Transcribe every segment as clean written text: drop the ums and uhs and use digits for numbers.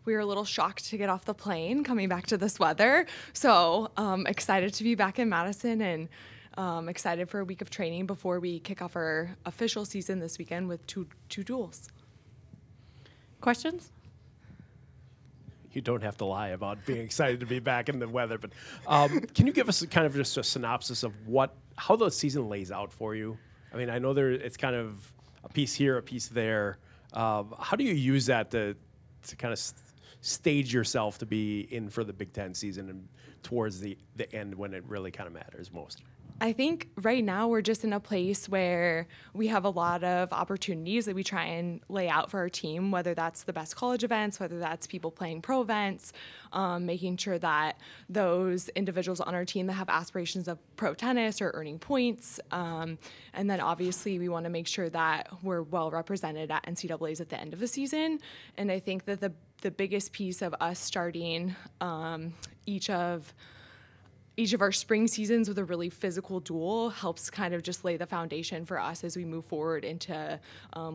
we were a little shocked to get off the plane coming back to this weather. So excited to be back in Madison and excited for a week of training before we kick off our official season this weekend with two duels. Questions? You don't have to lie about being excited to be back in the weather, but can you give us kind of just a synopsis of how the season lays out for you? I mean, I know it's kind of a piece here, a piece there. How do you use that to kind of stage yourself to be in for the Big Ten season and towards the end when it really kind of matters most? I think right now we're just in a place where we have a lot of opportunities that we try and lay out for our team, whether that's the best college events, whether that's people playing pro events, making sure that those individuals on our team that have aspirations of pro tennis are earning points. And then obviously we want to make sure that we're well represented at NCAAs at the end of the season. And I think that the biggest piece of us starting each of our spring seasons with a really physical duel helps kind of just lay the foundation for us as we move forward into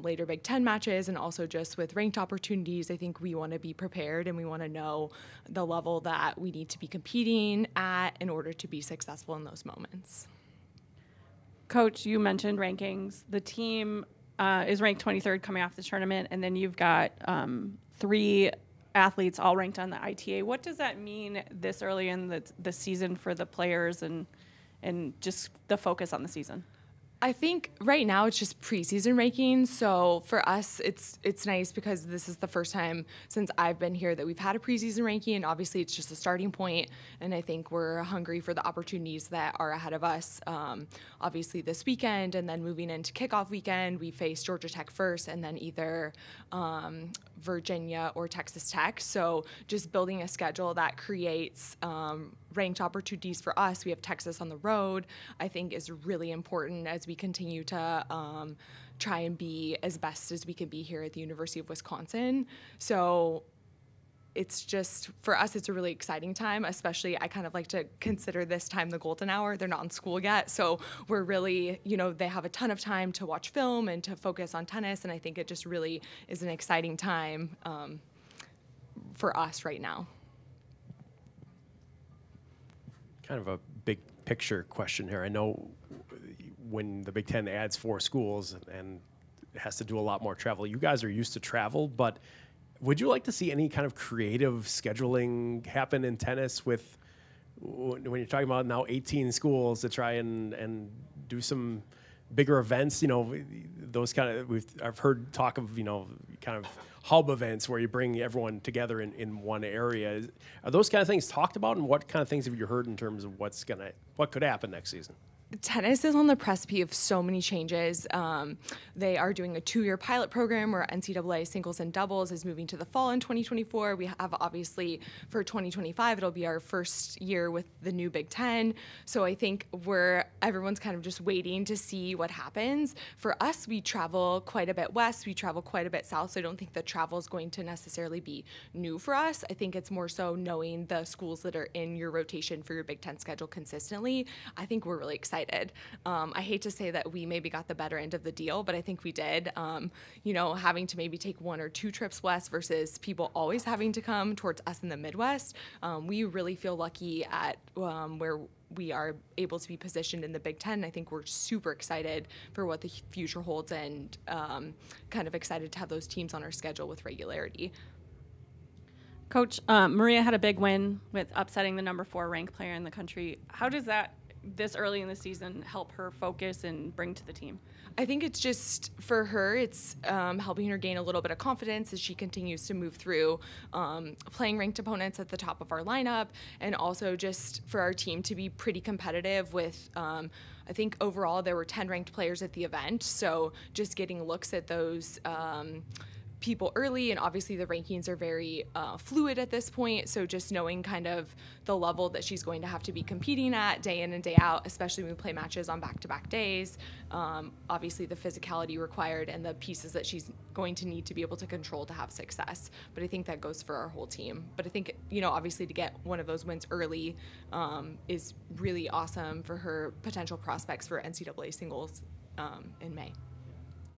later Big Ten matches, and also just with ranked opportunities. I think we want to be prepared and we want to know the level that we need to be competing at in order to be successful in those moments. Coach, you mentioned rankings. The team is ranked 23rd coming off the tournament, and then you've got 3 athletes all ranked on the ITA. What does that mean this early in the season for the players and just the focus on the season? I think right now it's just preseason rankings. So for us, it's nice because this is the first time since I've been here that we've had a preseason ranking, and obviously it's just a starting point. And I think we're hungry for the opportunities that are ahead of us. Obviously this weekend, and then moving into kickoff weekend, we face Georgia Tech first, and then either Virginia or Texas Tech. So just building a schedule that creates ranked opportunities for us. We have Texas on the road, I think is really important as we continue to try and be as best as we can be here at the University of Wisconsin. So it's just, for us, it's a really exciting time, especially I kind of like to consider this time the golden hour. They're not in school yet, so we're really, they have a ton of time to watch film and to focus on tennis, and I think it just really is an exciting time for us right now. Kind of a big picture question here. I know when the Big Ten adds 4 schools and has to do a lot more travel, you guys are used to travel, but would you like to see any kind of creative scheduling happen in tennis with, when you're talking about now 18 schools to try and do some bigger events, those kind of, I've heard talk of, kind of hub events where you bring everyone together in one area. Are those kind of things talked about, and what kind of things have you heard in terms of what could happen next season? Tennis is on the precipice of so many changes. They are doing a 2-year pilot program where NCAA singles and doubles is moving to the fall in 2024. We have, obviously, for 2025, it'll be our first year with the new Big Ten. So I think everyone's kind of just waiting to see what happens. For us, we travel quite a bit west. We travel quite a bit south, so I don't think the travel is going to necessarily be new for us. I think it's more so knowing the schools that are in your rotation for your Big Ten schedule consistently. I think we're really excited. I hate to say that we maybe got the better end of the deal, but I think we did. Having to maybe take 1 or 2 trips west versus people always having to come towards us in the Midwest. We really feel lucky at where we are able to be positioned in the Big Ten. I think we're super excited for what the future holds, and kind of excited to have those teams on our schedule with regularity. Coach, Maria had a big win with upsetting the number 4 ranked player in the country. How does that, this early in the season, help her focus and bring to the team? I think it's just, for her, it's helping her gain a little bit of confidence as she continues to move through playing ranked opponents at the top of our lineup, and also just for our team to be pretty competitive with, I think overall there were 10 ranked players at the event, so just getting looks at those people early, and obviously the rankings are very fluid at this point, so just knowing kind of the level that she's going to have to be competing at day in and day out, especially when we play matches on back-to-back days, obviously the physicality required and the pieces that she's going to need to be able to control to have success. But I think that goes for our whole team. But I think, obviously to get one of those wins early is really awesome for her potential prospects for NCAA singles in May.